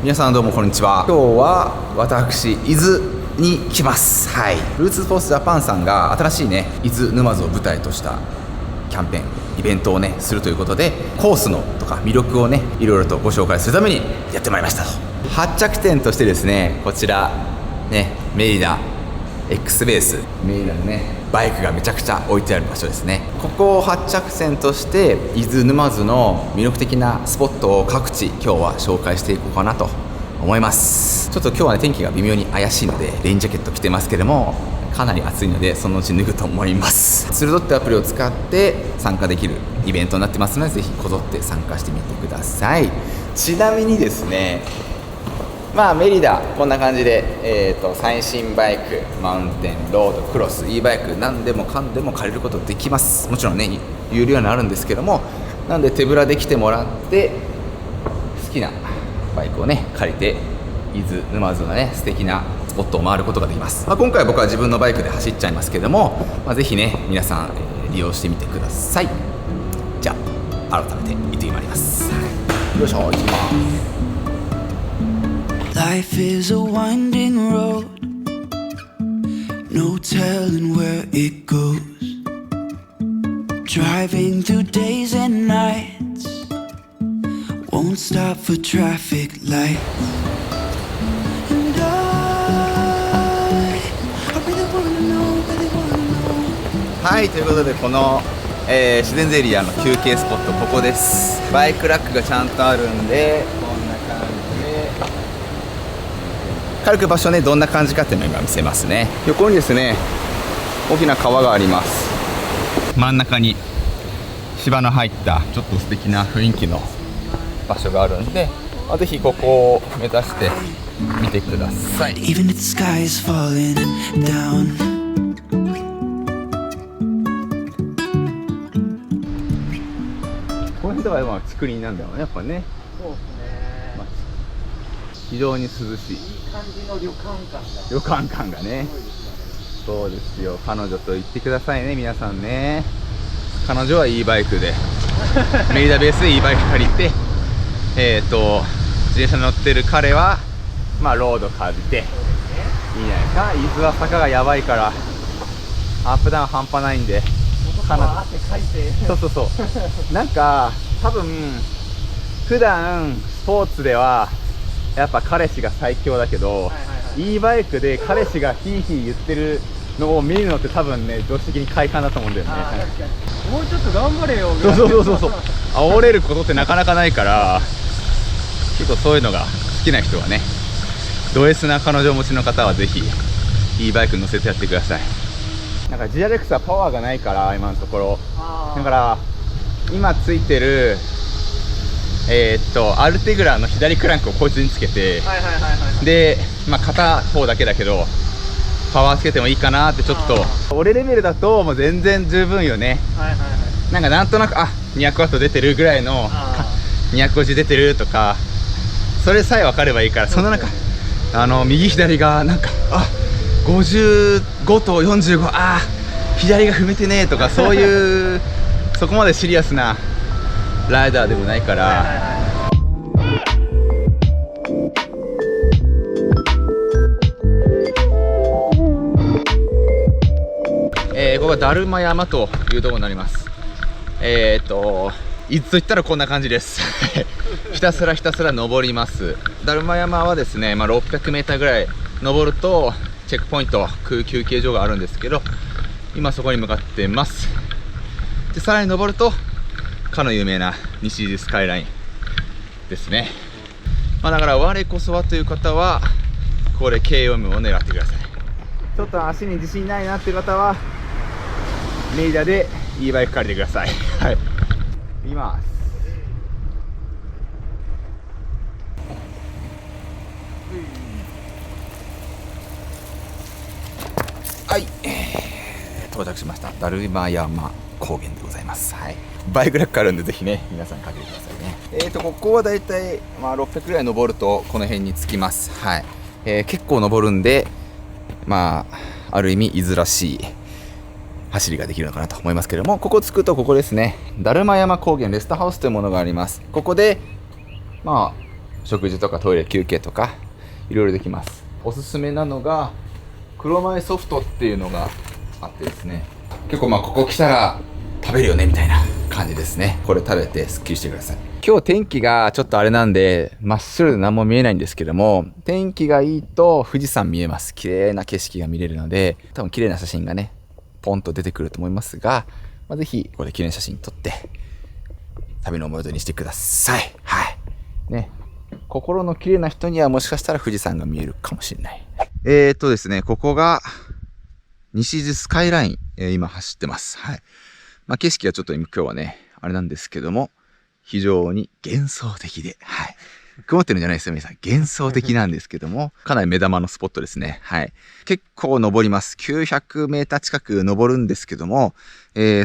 皆さんどうもこんにちは。今日は私伊豆に来ます。はい、ルーツスポーツジャパンさんが新しいね伊豆沼津を舞台としたキャンペーンイベントをねするということで、コースのとか魅力をねいろいろとご紹介するためにやってまいりましたと。発着点としてですね、こちらねメリダ X ベース、メリダのねバイクがめちゃくちゃ置いてある場所ですね。ここを発着点として伊豆沼津の魅力的なスポットを各地今日は紹介していこうかなと思います。ちょっと今日はね天気が微妙に怪しいのでレインジャケット着てますけども、かなり暑いのでそのうち脱ぐと思います。ツルドってアプリを使って参加できるイベントになってますので、ぜひこぞって参加してみてください。ちなみにですね、メリダこんな感じで、最新バイク、マウンテン、ロード、クロス、e バイク何でもかんでも借りることできます。もちろんね有料になるんですけども、なんで手ぶらで来てもらって好きなバイクをね借りて伊豆沼津のね素敵なスポットを回ることができます。今回僕は自分のバイクで走っちゃいますけども、ぜひね皆さん、利用してみてください。じゃあ改めて行ってまいります。よいしょ、行きます。Life is a winding road, no telling where it goes. Driving through days and nights, won't stop for traffic lights. And I really wanna know, really wanna know. はい、ということでこの、自然ゼリアの休憩スポットここです。バイクラックがちゃんとあるんで、こんな感じで軽く場所ねどんな感じかっていうのを今見せますね。横にですね大きな川があります。真ん中に芝の入ったちょっと素敵な雰囲気の場所があるんで、ぜひここを目指してみてください。 Even if the sky is falling down,この人は竹林なんだろうね、やっぱね。そうですね、非常に涼しいいい感じの旅館感が旅館感がね。そうですよ、彼女と行ってくださいね皆さんね。彼女は e バイクでメリダベースで e バイク借りて、自転車乗ってる彼はロード借りていいじゃないですか。伊豆は坂がやばいからアップダウン半端ないんで、男は汗かいてそうなんか多分普段スポーツではやっぱ彼氏が最強だけど、e バイクで彼氏がヒーヒー言ってるのを見るのって多分ね常識的に快感だと思うんだよね。確かにもうちょっと頑張れよぐそらい。う煽れることってなかなかないから、結構そういうのが好きな人はね、ド S な彼女持ちの方はぜひ e バイク乗せてやってください。なんか GRX はパワーがないから今のところ、だから今ついてるアルテグラの左クランクをこいつにつけて、で、片方だけだけどパワーつけてもいいかなって。ちょっと俺レベルだともう全然十分よね。なんとなく200ワット出てるぐらいの250出てるとか、それさえ分かればいいから、その中右左が55と45、左が踏めてねえとか、そういうそこまでシリアスなライダーでもないから、ここはだるま山というところになります。伊豆といったらこんな感じですひたすら登ります。だるま山はですね、600メーターぐらい登るとチェックポイント休憩所があるんですけど、今そこに向かってます。でさらに登るとかの有名な西伊豆スカイラインですね。だから我こそはという方はここで KOM を狙ってください。ちょっと足に自信ないなっていう方はメリダで e バイク借りてくださいはい、行きます。はい、到着しました。だるま山高原でございます。はい、バイクラックあるんでぜひね皆さんかけてくださいね。ここはだいたい600ぐらい登るとこの辺に着きます。はい、結構登るんである意味伊豆らしい走りができるのかなと思いますけれども、ここ着くとここですね、だるま山高原レストハウスというものがあります。ここで食事とかトイレ休憩とかいろいろできます。おすすめなのが黒米ソフトっていうのがあってですね、結構ここ来たら食べるよねみたいな感じですね。これ食べてすっきりしてください。今日天気がちょっとあれなんで真っ白で何も見えないんですけども、天気がいいと富士山見えます。綺麗な景色が見れるので、多分綺麗な写真がねポンと出てくると思いますが、ぜひここで綺麗な写真撮って旅の思い出にしてください。はいね、心の綺麗な人にはもしかしたら富士山が見えるかもしれない。ですね、ここが西伊豆スカイライン、今走ってます。はい。景色がちょっと今日はねあれなんですけども、非常に幻想的で、はい。曇ってるんじゃないですよ皆さん。幻想的なんですけども、かなり目玉のスポットですね。はい。結構登ります。900メーター近く登るんですけども、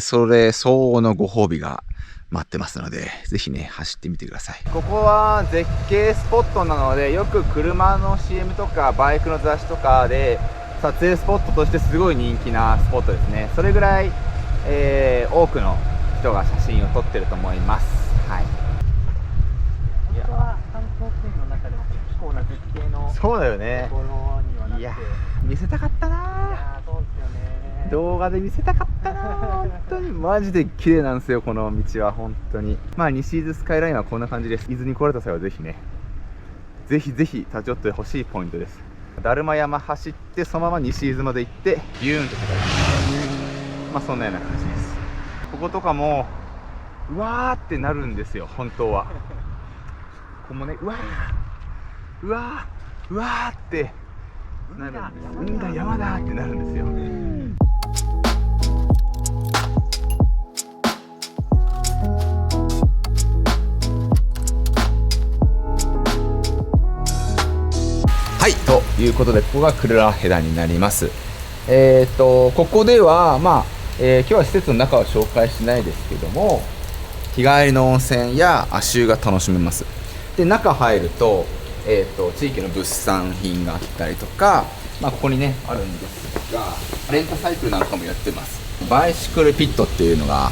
それ相応のご褒美が待ってますので、ぜひね走ってみてください。ここは絶景スポットなので、よく車の CM とかバイクの雑誌とかで撮影スポットとしてすごい人気なスポットですね。それぐらい、多くの人が写真を撮ってると思います。はい。本当は観光県の中でも結構な絶景のそうだよね。ところにはなって、いや見せたかったな。そうですよね。動画で見せたかったな。本当にマジで綺麗なんですよこの道は。本当に西伊豆スカイラインはこんな感じです。伊豆に来れた際はぜひね、ぜひぜひ立ち寄ってほしいポイントです。だるま山走ってそのまま西伊豆まで行ってビューンと下ります。そんなような感じです。こことかもうわーってなるんですよ本当は。ここもねうわーうわーうわーってなるんです。だ山だってなるんですよ。はい、ということでここがクルラヘダになります。ここでは今日は施設の中は紹介しないですけども、日帰りの温泉や足湯が楽しめます。で中入ると、地域の物産品があったりとか、ここにねあるんですが、レンタサイクルなんかもやってます。バイシクルピットっていうのがあ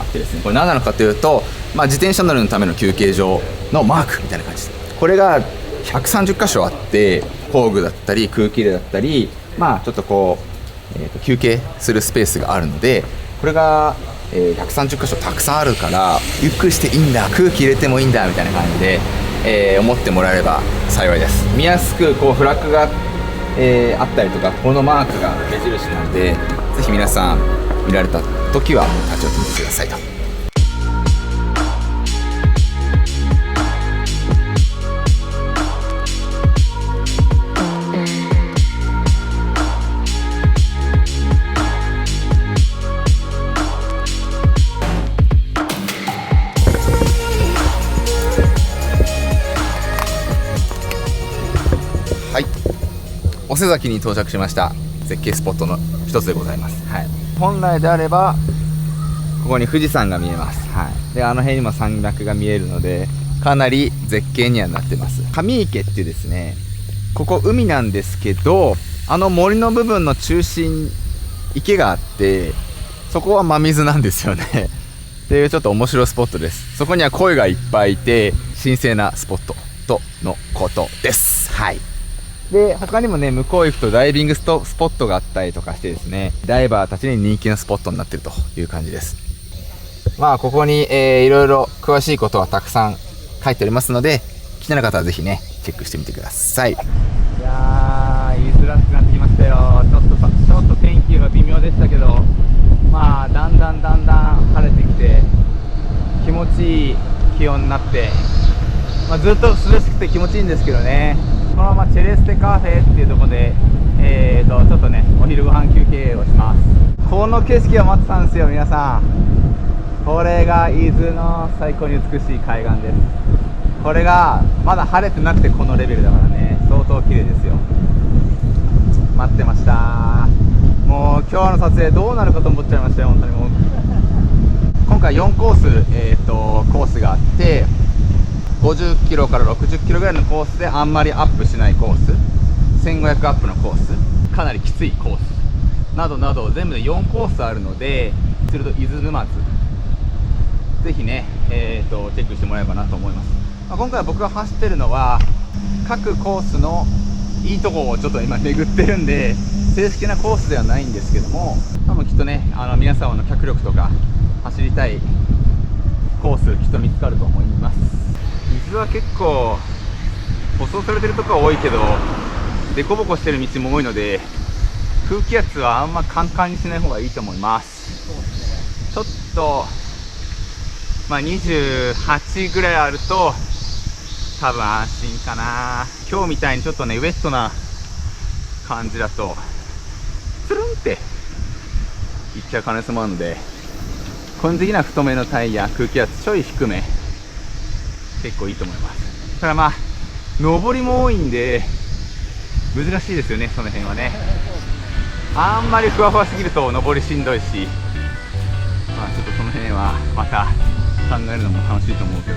ってですね、これ何なのかというと、自転車乗りのための休憩所のマークみたいな感じです。これが130箇所あって、工具だったり空気入れだったり、ちょっとこう、休憩するスペースがあるので、これが、130箇所たくさんあるから、ゆっくりしていいんだ、空気入れてもいいんだみたいな感じで、思ってもらえれば幸いです。見やすくこうフラッグが、あったりとか、このマークが目印なので、ぜひ皆さん見られた時は立ち寄ってみてくださいと。はい、尾瀬崎に到着しました。絶景スポットの一つでございます。はい、本来であればここに富士山が見えます。はい、で辺にも山脈が見えるので、かなり絶景にはなってます。上池っていうですね、ここ海なんですけど、森の部分の中心池があって、そこは真水なんですよねっていうちょっと面白いスポットです。そこには鯉がいっぱいいて神聖なスポットとのことです。はい。で他にもね、向こう行くとダイビングスポットがあったりとかしてですね、ダイバーたちに人気のスポットになっているという感じです。ここに、いろいろ詳しいことはたくさん書いておりますので、気になる方はぜひねチェックしてみてください。いやー、言いづらくなってきましたよ。ちょっと天気は微妙でしたけど、だんだん晴れてきて気持ちいい気温になって、ずっと涼しくて気持ちいいんですけどね。このままチェレステカフェっていうところで、ちょっとねお昼ご飯休憩をします。この景色が待ってたんですよ皆さん。これが伊豆の最高に美しい海岸です。これがまだ晴れてなくてこのレベルだからね、相当綺麗ですよ。待ってました。もう今日の撮影どうなるかと思っちゃいましたよ本当に。もう今回4コース、コースがあって、50キロから60キロぐらいのコースであんまりアップしないコース、1500アップのコース、かなりきついコースなどなど全部で4コースあるので、すると伊豆沼津ぜひね、チェックしてもらえればなと思います。今回僕が走ってるのは各コースのいいとこをちょっと今巡ってるんで、正式なコースではないんですけども、多分きっとね、皆様の脚力とか走りたいコースきっと見つかると思います。水は結構舗装されてるところは多いけど、凸凹してる道も多いので、空気圧はあんまカンカンにしない方がいいと思います。ちょっと28ぐらいあると多分安心かな。今日みたいにちょっとねウェットな感じだとつるんっていっちゃう可能性もあるので、個人的には太めのタイヤ、空気圧ちょい低め結構いいと思います。ただ上りも多いんで難しいですよね、その辺はね。あんまりふわふわすぎると上りしんどいし、ちょっとその辺はまた考えるのも楽しいと思うけど。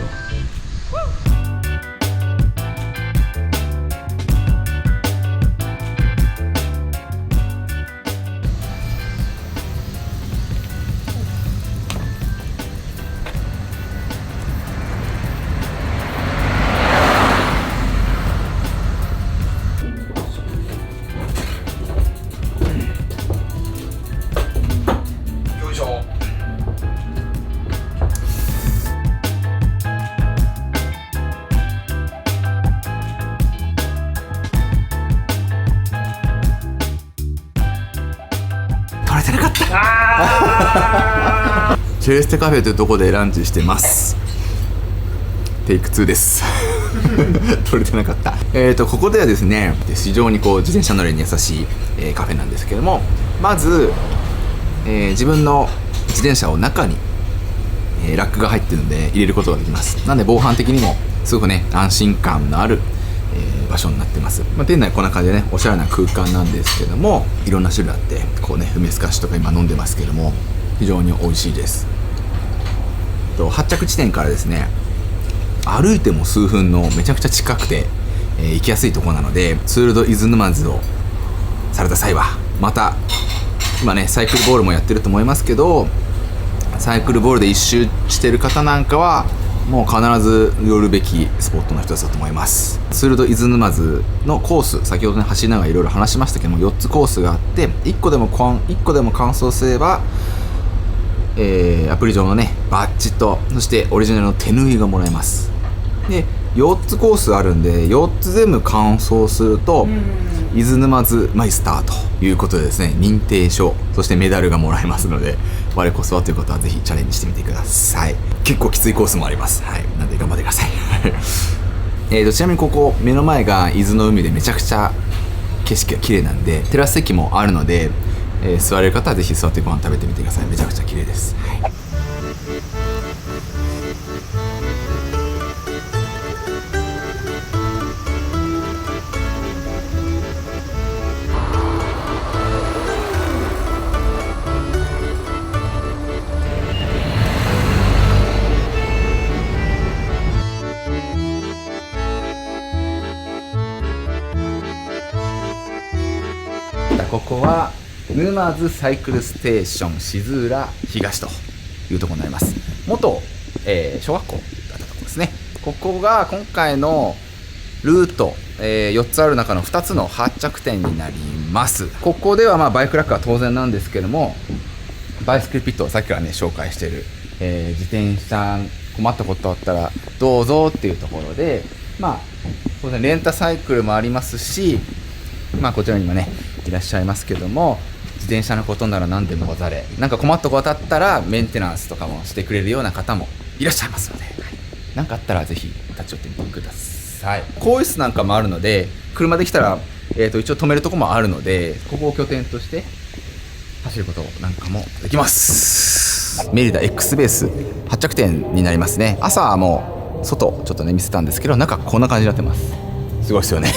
チェレステカフェというところでランチしてます。テイク2です取れてなかった。ここではですね、非常に自転車乗りに優しい、カフェなんですけども、まず、自分の自転車を中に、ラックが入ってるので入れることができます。なので防犯的にもすごくね安心感のある、場所になってます。店内こんな感じでねおしゃれな空間なんですけども、いろんな種類あって梅スカッシュとか今飲んでますけども、非常に美味しいです。発着地点からですね、歩いても数分のめちゃくちゃ近くて、行きやすいところなので、ツール・ド・伊豆沼津をされた際はまた今ねサイクルボールもやってると思いますけど、サイクルボールで一周してる方なんかはもう必ず寄るべきスポットの一つだと思います。ツール・ド・伊豆沼津のコース、先ほどね走りながらいろいろ話しましたけども、4つコースがあって、1個でも完走すればアプリ上のねバッジと、そしてオリジナルの手縫いがもらえます。で4つコースあるんで、4つ全部完走すると伊豆沼津マイスターということでですね、認定証、そしてメダルがもらえますので、我こそはという方はぜひチャレンジしてみてください。結構きついコースもあります。はい、なんで頑張ってくださいちなみにここ目の前が伊豆の海でめちゃくちゃ景色が綺麗なんで、テラス席もあるので、座れる方はぜひ座ってご飯食べてみてください。めちゃくちゃ綺麗です。はい、ここは沼津サイクルステーション静浦東というところになります。元、小学校だったところですね。ここが今回のルート、4つある中の2つの発着点になります。ここではバイクラックは当然なんですけども、バイスクルピットをさっきからね紹介している、自転車困ったことあったらどうぞっていうところで、当然レンタサイクルもありますし、こちらにもねいらっしゃいますけども、自転車のことなら何でもござれ、なんか困ったことあったらメンテナンスとかもしてくれるような方もいらっしゃいますので、何かあったらぜひ立ち寄ってみてください。更衣室なんかもあるので、車で来たら、一応止めるとこもあるので、ここを拠点として走ることなんかもできます。メリダ X ベース発着点になりますね。朝はもう外ちょっとね見せたんですけど、中こんな感じになってます。すごいですよね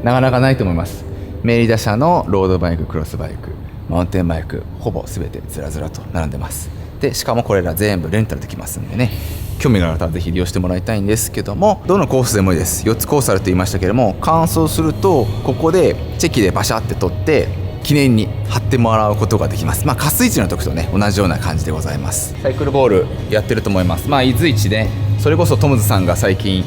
なかなかないと思います。メリダ社のロードバイク、クロスバイク、マウンテンバイク、ほぼ全てずらずらと並んでます。でしかもこれら全部レンタルできますんでね、興味がある方はぜひ利用してもらいたいんですけども、どのコースでもいいです。4つコースあると言いましたけども、完走するとここでチェキでバシャって取って記念に貼ってもらうことができます。加水池の時とね同じような感じでございます。サイクルボールやってると思います。伊豆市ね、それこそトムズさんが最近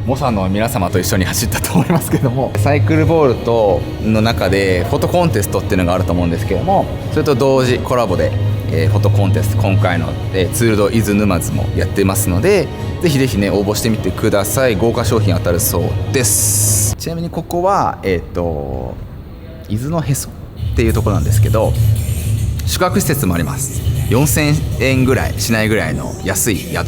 猛者の皆様と一緒に走ったと思いますけども、サイクルボールとの中でフォトコンテストっていうのがあると思うんですけども、それと同時コラボで、フォトコンテスト、今回の、ツールド伊豆沼津もやってますので、ぜひぜひね応募してみてください。豪華商品当たるそうです。ちなみにここは伊豆のへそっていうところなんですけど、宿泊施設もあります。4000円ぐらいしないぐらいの安い宿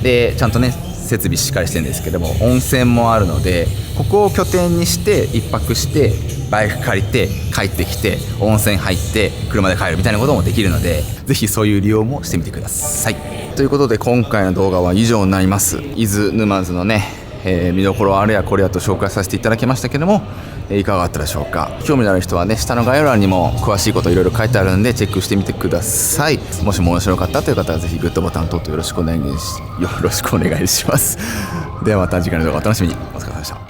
でちゃんとね設備しっかりしてるんですけども、温泉もあるので、ここを拠点にして1泊してバイク借りて帰ってきて温泉入って車で帰るみたいなこともできるので、ぜひそういう利用もしてみてください。ということで今回の動画は以上になります。伊豆沼津のね、見どころあれやこれやと紹介させていただきましたけども、いかがだったでしょうか。興味のある人はね、下の概要欄にも詳しいこといろいろ書いてあるんでチェックしてみてください。もしも面白かったという方はぜひグッドボタン等々よろしくお願いします。ではまた次回の動画お楽しみに。お疲れ様でした。